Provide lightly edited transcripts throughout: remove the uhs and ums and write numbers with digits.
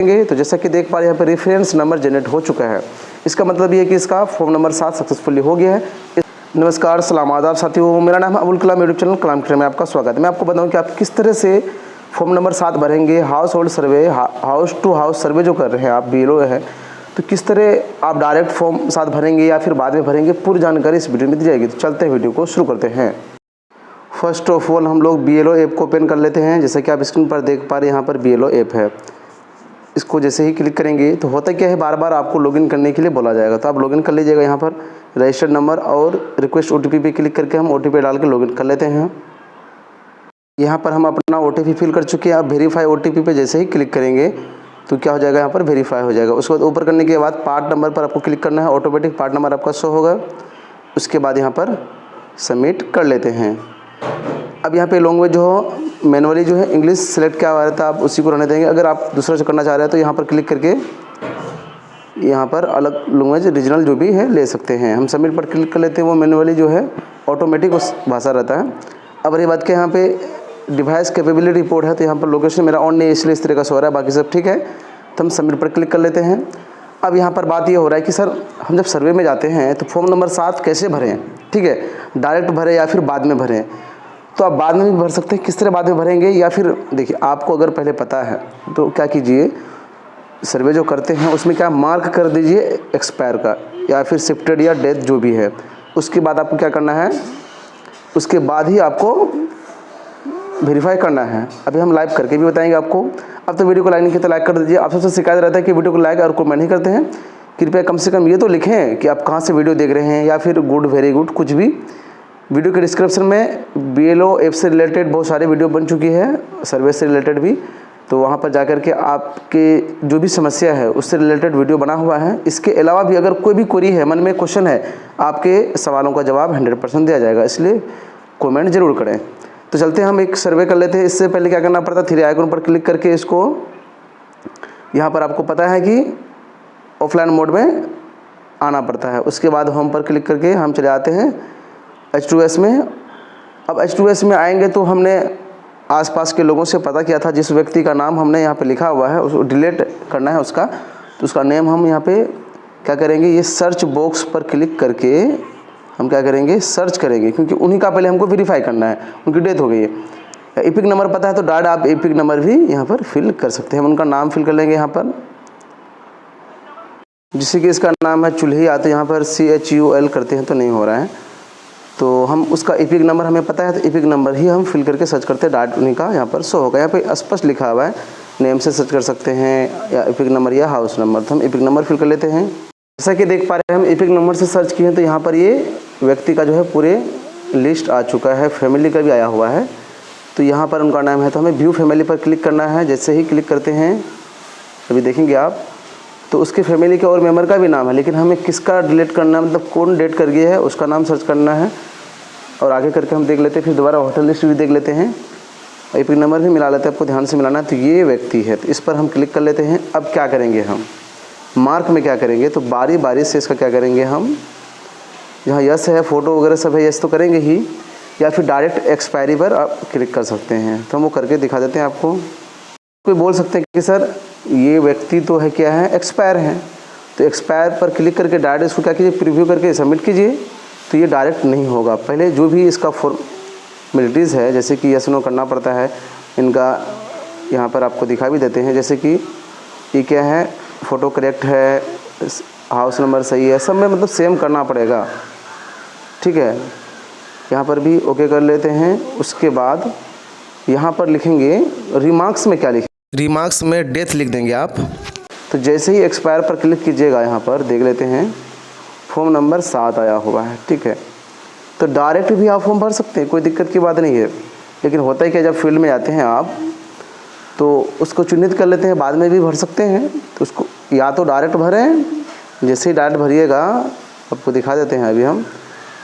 तो जैसा कि देख पा रहे हैं यहाँ पर रेफरेंस नंबर जनरेट हो चुका है। इसका मतलब ये है कि इसका फॉर्म नंबर 7 सक्सेसफुली हो गया है। नमस्कार, सलाम, आदाब साथियों, मेरा नाम है अबुल कलाम, यूट्यूब चैनल कलाम ट्रेनर में आपका स्वागत है। मैं आपको बताऊं कि आप किस तरह से फॉर्म नंबर 7 भरेंगे। Household survey, house to house survey जो कर रहे हैं आप, BLO है, तो किस तरह आप डायरेक्ट फॉर्म 7 भरेंगे या फिर बाद में भरेंगे, पूरी जानकारी इस वीडियो में दी जाएगी। तो चलते हैं वीडियो को शुरू करते हैं। फर्स्ट ऑफ ऑल हम लोग BLO ऐप को ओपन कर लेते हैं। जैसे कि आप स्क्रीन पर देख पा रहे हैं, यहाँ पर BLO ऐप है। इसको जैसे ही क्लिक करेंगे तो होता क्या है, बार बार आपको लॉगिन करने के लिए बोला जाएगा। तो आप लॉगिन कर लीजिएगा। यहाँ पर रजिस्टर्ड नंबर और रिक्वेस्ट OTP पे क्लिक करके हम OTP डाल के लॉगिन कर लेते हैं। यहाँ पर हम अपना OTP फिल कर चुके हैं। आप वेरीफाई OTP पे जैसे ही क्लिक करेंगे तो क्या हो जाएगा, यहाँ पर वेरीफाई हो जाएगा। उसके बाद ऊपर करने के बाद पार्ट नंबर पर आपको क्लिक करना है। ऑटोमेटिक पार्ट नंबर आपका शो होगा। उसके बाद यहाँ पर सबमिट कर लेते हैं। अब यहाँ पे लैंग्वेज जो मैनुअली जो है इंग्लिश सेलेक्ट किया हुआ रहता है, आप उसी को रहने देंगे। अगर आप दूसरा से करना चाह रहे हैं तो यहाँ पर क्लिक करके यहाँ पर अलग लैंग्वेज रीजनल जो भी है ले सकते हैं। हम सबमिट पर क्लिक कर लेते हैं। वो मैनुअली जो है ऑटोमेटिक उस भाषा रहता है। अब रही बात के यहाँ पे डिवाइस कैपेबिलिटी रिपोर्ट है, तो यहाँ पर लोकेशन मेरा ऑन नहीं है, इसलिए इस तरह का शो हो रहा है, बाकी सब ठीक है। तो हम सबमिट पर क्लिक कर लेते हैं। अब यहाँ पर बात ये हो रहा है कि सर हम जब सर्वे में जाते हैं तो फॉर्म नंबर 7 कैसे भरें, ठीक है, डायरेक्ट भरें या फिर बाद में भरें। तो आप बाद में भी भर सकते हैं। किस तरह बाद में भरेंगे, या फिर देखिए आपको अगर पहले पता है तो क्या कीजिए, सर्वे जो करते हैं उसमें क्या मार्क कर दीजिए एक्सपायर का, या फिर शिफ्टेड या डेथ जो भी है। उसके बाद आपको क्या करना है, उसके बाद ही आपको वेरीफाई करना है। अभी हम लाइव करके भी बताएंगे आपको। अब तो वीडियो को लाइक नहीं किया तो लाइक कर दीजिए। आप सबसे शिकायत रहता है कि वीडियो को लाइक और कमेंट नहीं करते हैं। कृपया कम से कम ये तो लिखें कि आप कहाँ से वीडियो देख रहे हैं, या फिर गुड, वेरी गुड, कुछ भी। वीडियो के डिस्क्रिप्शन में BLO ऐप से रिलेटेड बहुत सारे वीडियो बन चुकी है, सर्वे से रिलेटेड भी। तो वहाँ पर जाकर के आपके जो भी समस्या है उससे रिलेटेड वीडियो बना हुआ है। इसके अलावा भी अगर कोई भी क्वेरी है, मन में क्वेश्चन है, आपके सवालों का जवाब 100% दिया जाएगा, इसलिए कमेंट जरूर करें। तो चलते हैं, हम एक सर्वे कर लेते हैं। इससे पहले क्या करना पड़ता है, 3 आइकन पर क्लिक करके इसको, यहाँ पर आपको पता है कि ऑफलाइन मोड में आना पड़ता है। उसके बाद होम पर क्लिक करके हम चले आते हैं H2S में। अब H2S में आएंगे तो हमने आसपास के लोगों से पता किया था, जिस व्यक्ति का नाम हमने यहाँ पे लिखा हुआ है उसको डिलीट करना है उसका, तो उसका नेम हम यहाँ पे क्या करेंगे, ये सर्च बॉक्स पर क्लिक करके हम क्या करेंगे, सर्च करेंगे, क्योंकि उन्हीं का पहले हमको वेरीफाई करना है, उनकी डेथ हो गई है। एपिक नंबर पता है तो डायरेक्ट आप एपिक नंबर भी यहाँ पर फिल कर सकते हैं। हम उनका नाम फिल कर लेंगे यहाँ पर, जिससे कि इसका नाम है चुल्हिया, तो यहाँ पर CHUL करते हैं तो नहीं हो रहा है। तो हम उसका एपिक नंबर हमें पता है, तो एपिक नंबर ही हम फिल करके सर्च करते हैं, डायरेक्ट उन्हीं का यहाँ पर शो होगा। यहाँ पे स्पष्ट लिखा हुआ है, नेम से सर्च कर सकते हैं, या एपिक नंबर या हाउस नंबर। तो हम एपिक नंबर फिल कर लेते हैं। जैसा कि देख पा रहे हैं हम एपिक नंबर से सर्च किए हैं, तो यहाँ पर ये व्यक्ति का जो है पूरे लिस्ट आ चुका है, फैमिली का भी आया हुआ है। तो यहाँ पर उनका नाम है, तो हमें व्यू फैमिली पर क्लिक करना है। जैसे ही क्लिक करते हैं अभी देखेंगे आप, तो उसके फैमिली के और मेंबर का भी नाम है, लेकिन हमें किसका डिलीट करना है, मतलब कौन डेट कर गया है उसका नाम सर्च करना है। और आगे करके हम देख लेते हैं, फिर दोबारा होटल लिस्ट भी देख लेते हैं, एपिक नंबर भी मिला लेते हैं, आपको ध्यान से मिलाना है। तो ये व्यक्ति है, तो इस पर हम क्लिक कर लेते हैं। अब क्या करेंगे, हम मार्क में क्या करेंगे, तो बारी बारी से इसका क्या करेंगे, हम जहाँ यस है, फ़ोटो वगैरह सब है, यस तो करेंगे ही, या फिर डायरेक्ट एक्सपायरी पर आप क्लिक कर सकते हैं। तो हम वो करके दिखा देते हैं आपको। कोई बोल सकते हैं कि सर ये व्यक्ति तो है, क्या है, एक्सपायर है, तो एक्सपायर पर क्लिक करके डायरेक्ट इसको क्या कीजिए, प्रीव्यू करके सबमिट कीजिए। तो ये डायरेक्ट नहीं होगा, पहले जो भी इसका फॉर्मेलिटीज़ है, जैसे कि यस नो करना पड़ता है, इनका यहाँ पर आपको दिखा भी देते हैं। जैसे कि ये क्या है, फ़ोटो करेक्ट है, हाउस नंबर सही है, सब में मतलब सेम करना पड़ेगा, ठीक है। यहाँ पर भी ओके कर लेते हैं। उसके बाद यहाँ पर लिखेंगे रिमार्क्स में क्या लिखें, रिमार्क्स में डेथ लिख देंगे आप। तो जैसे ही एक्सपायर पर क्लिक कीजिएगा, यहाँ पर देख लेते हैं फॉर्म नंबर 7 आया हुआ है, ठीक है। तो डायरेक्ट भी आप फॉर्म भर सकते हैं, कोई दिक्कत की बात नहीं है। लेकिन होता है कि जब फील्ड में जाते हैं आप, तो उसको चिन्हित कर लेते हैं, बाद में भी भर सकते हैं। तो उसको या तो डायरेक्ट भरें, जैसे ही डायरेक्ट भरिएगा, आपको दिखा देते हैं अभी हम,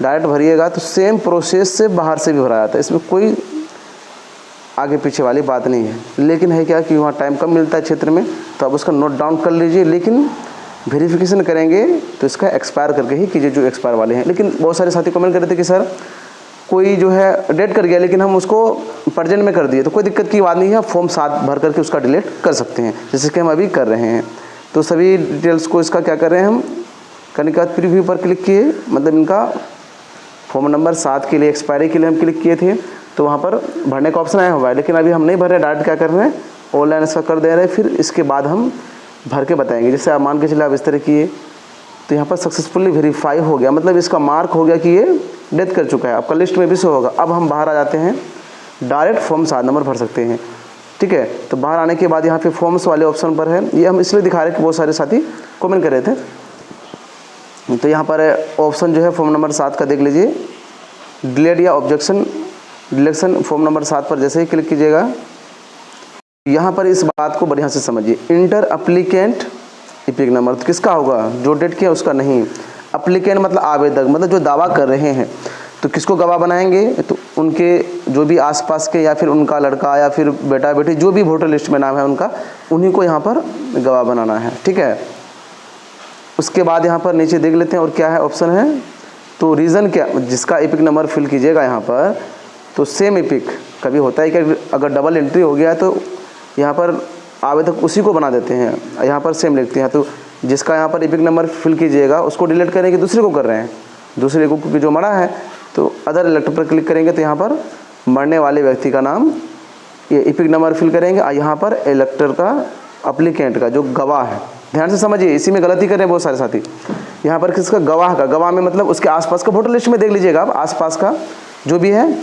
डायरेक्ट भरिएगा तो सेम प्रोसेस से बाहर से भी भरा जाता है, इसमें कोई आगे पीछे वाली बात नहीं है। लेकिन है क्या कि वहाँ टाइम कम मिलता है क्षेत्र में, तो आप उसका नोट डाउन कर लीजिए। लेकिन वेरिफिकेशन करेंगे तो इसका एक्सपायर करके ही कीजिए, जो एक्सपायर वाले हैं। लेकिन बहुत सारे साथी कमेंट कर रहे थे कि सर कोई जो है डेट कर गया लेकिन हम उसको प्रेजेंट में कर दिए तो कोई दिक्कत की बात नहीं है, फॉर्म 7 भर करके उसका डिलीट कर सकते हैं, जैसे कि हम अभी कर रहे हैं। तो सभी डिटेल्स को इसका क्या कर रहे हैं हम, करने के बाद प्रीव्यू पर क्लिक किए, मतलब इनका फॉर्म नंबर 7 के लिए एक्सपायरी के लिए हम क्लिक किए थे तो वहाँ पर भरने का ऑप्शन आया हुआ है, लेकिन अभी हम नहीं भर रहे, डायरेक्ट क्या कर रहे हैं ऑनलाइन इसका कर दे रहे हैं। फिर इसके बाद हम भर के बताएंगे। जैसे आप मान के चले आप इस तरह किए तो यहाँ पर सक्सेसफुली वेरीफाई हो गया, मतलब इसका मार्क हो गया कि ये डेथ कर चुका है, आपका लिस्ट में भी शो होगा। अब हम बाहर आ जाते हैं, डायरेक्ट फॉर्म 7 नंबर भर सकते हैं, ठीक है। तो बाहर आने के बाद यहाँ पे फॉर्म्स वाले ऑप्शन पर है, ये हम इसलिए दिखा रहे हैं कि बहुत सारे साथी कमेंट कर रहे थे। तो यहाँ पर ऑप्शन जो है फॉर्म नंबर 7 का देख लीजिए, डिलेट या ऑब्जेक्शन डिलेक्शन फॉर्म नंबर 7 पर जैसे ही क्लिक कीजिएगा, यहाँ पर इस बात को बढ़िया से समझिए। इंटर अप्लीकेंट इपिक नंबर तो किसका होगा, जो डेट किया उसका नहीं। अप्लीकेंट मतलब आवेदक, मतलब जो दावा कर रहे हैं, तो किसको गवाह बनाएंगे, तो उनके जो भी आसपास के या फिर उनका लड़का या फिर बेटा बेटी जो भी वोटर लिस्ट में नाम है उनका, उन्हीं को यहाँ पर गवाह बनाना है, ठीक है। उसके बाद यहाँ पर नीचे देख लेते हैं और क्या है ऑप्शन है, तो रीज़न क्या, जिसका इपिक नंबर फिल कीजिएगा यहाँ पर, तो सेम इपिक कभी होता है कि अगर डबल एंट्री हो गया तो यहाँ पर आवेदक उसी को बना देते हैं, यहाँ पर सेम लिखते हैं। तो जिसका यहाँ पर इपिक नंबर फिल कीजिएगा उसको डिलीट करेंगे, दूसरे को कर रहे हैं, दूसरे को क्योंकि जो मरा है तो अदर इलेक्टर पर क्लिक करेंगे तो यहाँ पर मरने वाले व्यक्ति का नाम, ये इपिक नंबर फिल करेंगे और यहाँ पर इलेक्टर का अप्लीकेंट का जो गवाह है, ध्यान से समझिए, इसी में गलती कर रहे हैं बहुत सारे साथी। यहाँ पर किसका, गवाह का, गवाह में मतलब उसके आसपास का वोटर लिस्ट में देख लीजिएगा आप, आसपास का जो भी है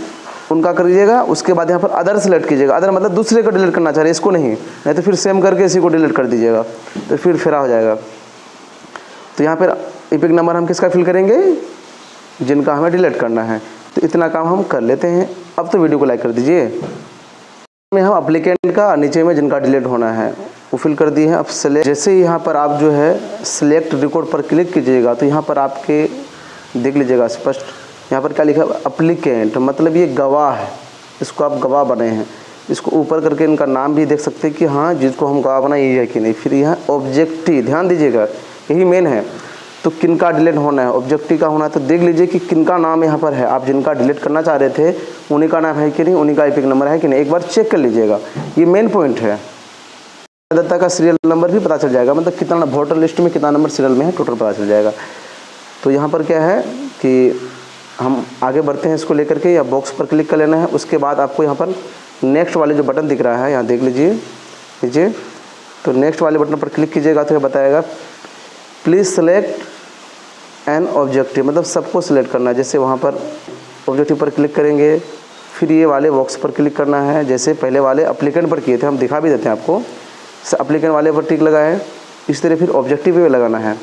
उनका कर लीजिएगा। उसके बाद यहाँ पर अदर सेलेक्ट कीजिएगा, अदर मतलब दूसरे को डिलीट करना चाह रहे हैं, इसको नहीं तो फिर सेम करके इसी को डिलीट कर दीजिएगा, तो फिर फेरा हो जाएगा। तो यहाँ पर इपिक नंबर हम किसका फिल करेंगे, जिनका हमें डिलीट करना है। तो इतना काम हम कर लेते हैं। अब तो वीडियो को लाइक कर दीजिए। में हम अप्लीकेंट का, नीचे में जिनका डिलीट होना है वो फिल कर दिए हैं। अब सेलेक्ट, जैसे ही यहाँ पर आप जो है सिलेक्ट रिकॉर्ड पर क्लिक कीजिएगा तो यहाँ पर आपके देख लीजिएगा स्पष्ट, यहाँ पर क्या लिखा है, अप्लीकेंट मतलब ये गवाह है, इसको आप गवाह बने हैं। इसको ऊपर करके इनका नाम भी देख सकते हैं कि हाँ जिसको हम गवाह बनाए ये है कि नहीं। फिर यहाँ ऑब्जेक्टिव, ध्यान दीजिएगा यही मेन है, तो किनका डिलीट होना है, ऑब्जेक्टिव का होना है। तो देख लीजिए कि किनका नाम यहाँ पर है, आप जिनका डिलीट करना चाह रहे थे उन्हीं का नाम है कि नहीं, उन्हीं का इपिक नंबर है कि नहीं, एक बार चेक कर लीजिएगा, ये मेन पॉइंट है। मतदाता का सीरियल नंबर भी पता चल जाएगा, मतलब कितना वोटर लिस्ट में कितना नंबर सीरियल में है टोटल पता चल जाएगा। तो यहाँ पर क्या है कि हम आगे बढ़ते हैं इसको लेकर के, या बॉक्स पर क्लिक कर लेना है। उसके बाद आपको यहाँ पर नेक्स्ट वाले जो बटन दिख रहा है, यहाँ देख लीजिए नीचे, तो नेक्स्ट वाले बटन पर क्लिक कीजिएगा तो ये बताएगा प्लीज़ सेलेक्ट एन ऑब्जेक्टिव, मतलब सबको सिलेक्ट करना है। जैसे वहाँ पर ऑब्जेक्टिव पर क्लिक करेंगे, फिर ये वाले बॉक्स पर क्लिक करना है, जैसे पहले वाले अप्लीकेंट पर किए थे, हम दिखा भी देते हैं आपको। अप्लीकेंट वाले पर टिक लगाए, इस तरह फिर ऑब्जेक्टिव पे लगाना है।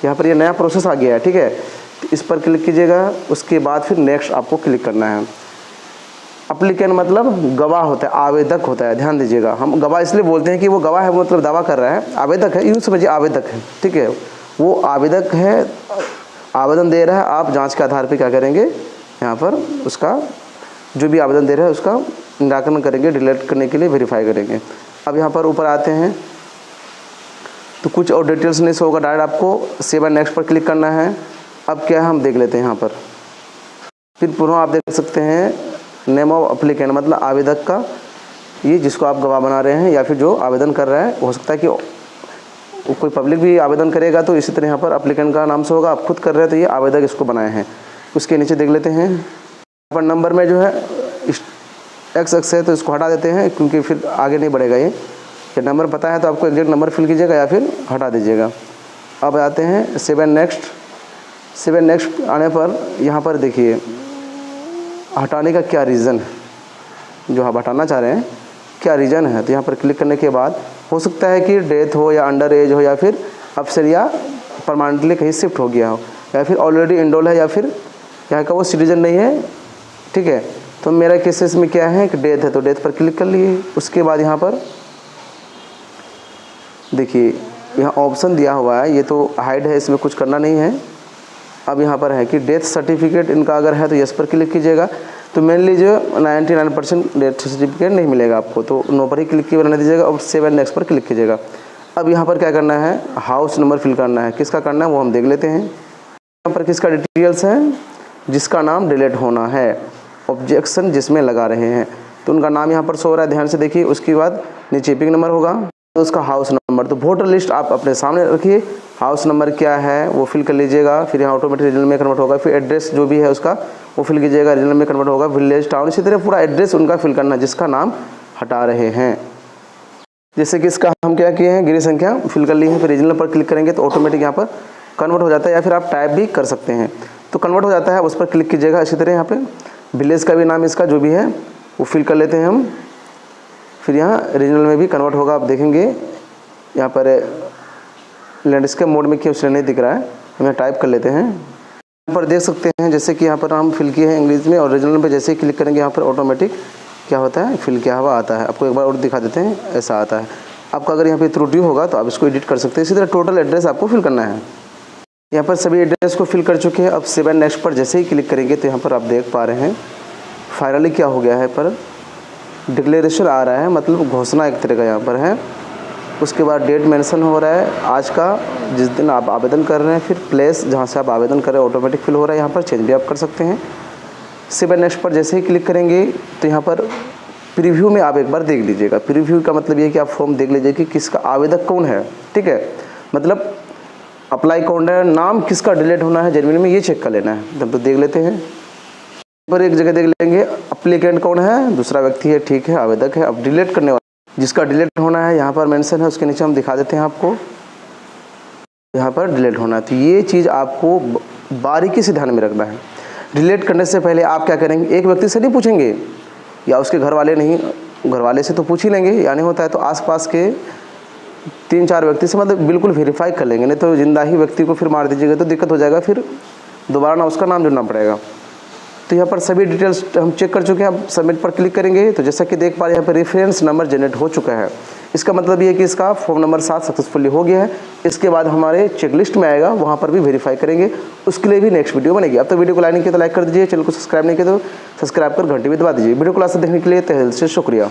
यहाँ पर ये नया प्रोसेस आ गया है, ठीक है। तो इस पर क्लिक कीजिएगा, उसके बाद फिर नेक्स्ट आपको क्लिक करना है। अप्लीकेंट मतलब गवाह होता है, आवेदक होता है, ध्यान दीजिएगा। हम गवाह इसलिए बोलते हैं कि वो गवाह है, वो मतलब दावा कर रहा है। आवेदक है, यूँ समझिए आवेदक है, ठीक है, वो आवेदक है, आवेदन दे रहा है। आप जांच के आधार पे क्या करेंगे, यहाँ पर उसका जो भी आवेदन दे रहा है उसका निराकरण करेंगे, डिलीट करने के लिए वेरीफाई करेंगे। अब यहाँ पर ऊपर आते हैं तो कुछ और डिटेल्स नहीं होगा, डायरेक्ट आपको सेव एंड नेक्स्ट पर क्लिक करना है। अब क्या है हम देख लेते हैं यहाँ पर, फिर पुनः आप देख सकते हैं नेम ऑफ अप्लीकेंट मतलब आवेदक का, ये जिसको आप गवाह बना रहे हैं या फिर जो आवेदन कर रहा है। हो सकता है कि कोई पब्लिक भी आवेदन करेगा तो इसी तरह यहाँ पर अप्लीकेंट का नाम से होगा, आप खुद कर रहे हैं तो ये आवेदक इसको बनाए हैं। उसके नीचे देख लेते हैं, यहाँ पर नंबर में जो है एक्स है तो इसको हटा देते हैं क्योंकि फिर आगे नहीं बढ़ेगा। ये नंबर पता है तो आपको एग्जैक्ट नंबर फिल कीजिएगा या फिर हटा दीजिएगा। अब आते हैं save and next. Save and next आने पर यहाँ पर देखिए हटाने का क्या रीज़न है, जो आप हटाना चाह रहे हैं क्या रीज़न है। तो यहाँ पर क्लिक करने के बाद हो सकता है कि डेथ हो या अंडर एज हो या फिर अफसर या परमानेंटली कहीं शिफ्ट हो गया हो या फिर ऑलरेडी इनरोल है या फिर यहाँ का वो सिटीजन नहीं है, ठीक है। तो मेरा केसेस में क्या है कि डेथ है तो डेथ पर क्लिक कर लिए। उसके बाद यहाँ पर देखिए यहाँ ऑप्शन दिया हुआ है, ये तो हाइड है, इसमें कुछ करना नहीं है। अब यहाँ पर है कि डेथ सर्टिफिकेट इनका अगर है तो यस पर क्लिक कीजिएगा। तो मेनली जो 99% डेथ सर्टिफिकेट नहीं मिलेगा आपको, तो नो पर ही क्लिक किए रहने दीजिएगा और सेव एंड नेक्स्ट पर क्लिक कीजिएगा। अब यहाँ पर क्या करना है, हाउस नंबर फिल करना है। किसका करना है वो हम देख लेते हैं। यहाँ पर किसका डिटेल्स है, जिसका नाम डिलीट होना है। ऑब्जेक्शन जिसमें लगा रहे हैं, तो उनका नाम यहाँ पर शो हो रहा है, ध्यान से देखिए। उसके बाद नीचे पिंग नंबर होगा, तो उसका हाउस नंबर, तो वोटर लिस्ट आप अपने सामने रखिए, हाउस नंबर क्या है वो फिल कर लीजिएगा। फिर यहाँ ऑटोमेटिक रीजनल में कन्वर्ट होगा। फिर एड्रेस जो भी है उसका वो फिल कीजिएगा, रीजनल में कन्वर्ट होगा। विलेज, टाउन, इसी तरह पूरा एड्रेस उनका फिल करना जिसका नाम हटा रहे हैं। जैसे कि इसका हम क्या किए हैं, गिरी संख्या फिल कर ली है। फिर रीजनल पर क्लिक करेंगे तो ऑटोमेटिक यहाँ पर कन्वर्ट हो जाता है, या फिर आप टाइप भी कर सकते हैं तो कन्वर्ट हो जाता है, उस पर क्लिक कीजिएगा। इसी तरह यहाँ पे विलेज का भी नाम इसका जो भी है वो फिल कर लेते हैं हम। फिर यहाँ रीजनल में भी कन्वर्ट होगा, आप देखेंगे यहाँ पर लैंडस्केप मोड में क्यों इसलिए नहीं दिख रहा है, हम यहाँ टाइप कर लेते हैं। यहाँ पर देख सकते हैं जैसे कि यहाँ पर हम फिल किए हैं इंग्लिश में, और रीजनल पे जैसे ही क्लिक करेंगे यहाँ पर ऑटोमेटिक क्या होता है, फिल किया हुआ आता है। आपको एक बार और दिखा देते हैं, ऐसा आता है। आपका अगर यहाँ पे त्रुटि होगा तो आप इसको एडिट कर सकते हैं। इसी तरह टोटल एड्रेस आपको फिल करना है। यहाँ पर सभी एड्रेस को फिल कर चुके हैं। अब सेव एंड नेक्स्ट पर जैसे ही क्लिक करेंगे तो यहाँ पर आप देख पा रहे हैं फाइनली क्या हो गया है, पर डिक्लेरेशन आ रहा है, मतलब घोषणा एक तरह का यहाँ पर है। उसके बाद डेट मेंशन हो रहा है आज का, जिस दिन आप आवेदन कर रहे हैं। फिर प्लेस जहाँ से आप आवेदन कर रहे हैं ऑटोमेटिक फिल हो रहा है, यहाँ पर चेंज भी आप कर सकते हैं। सेव एंड नेक्स्ट पर जैसे ही क्लिक करेंगे तो यहाँ पर प्रीव्यू में आप एक बार देख लीजिएगा। प्रीव्यू का मतलब ये है कि आप फॉर्म देख लीजिए कि किसका आवेदक कौन है, ठीक है, मतलब अप्लाई कौन है, नाम किसका डिलीट होना है जेन्युइन में, ये चेक कर लेना है। तब तो देख लेते हैं, पर एक जगह देख लेंगे अप्लीकेंट कौन है, दूसरा व्यक्ति है, ठीक है, आवेदक है। अब डिलीट करने वाला जिसका डिलीट होना है यहाँ पर मेंशन है, उसके नीचे हम दिखा देते हैं आपको, यहाँ पर डिलीट होना है। तो ये चीज़ आपको बारीकी से ध्यान में रखना है। डिलीट करने से पहले आप क्या करेंगे, एक व्यक्ति से नहीं पूछेंगे या उसके घर वाले नहीं, घर वाले से तो पूछ ही लेंगे, या नहीं होता है तो आसपास के 3-4 व्यक्ति से मतलब बिल्कुल वेरीफाई कर लेंगे, नहीं तो जिंदा ही व्यक्ति को फिर मार दीजिएगा तो दिक्कत हो जाएगा, फिर दोबारा ना उसका नाम जुड़ना पड़ेगा। तो यहाँ पर सभी डिटेल्स हम चेक कर चुके हैं। अब सबमिट पर क्लिक करेंगे तो जैसा कि देख पा रहे हैं यहाँ पर रेफरेंस नंबर जनरेट हो चुका है। इसका मतलब ये है कि इसका फॉर्म नंबर 7 सक्सेसफुली हो गया है। इसके बाद हमारे चेकलिस्ट में आएगा, वहाँ पर भी वेरीफाई करेंगे, उसके लिए भी नेक्स्ट वीडियो बनेगी। अब तो वीडियो को लाइक नहीं किया तो लाइक कर दीजिए, चैनल को सब्सक्राइब नहीं किया तो सब्सक्राइब कर घंटी भी दबा दीजिए। वीडियो को लास्ट देखने के लिए तहे दिल से शुक्रिया।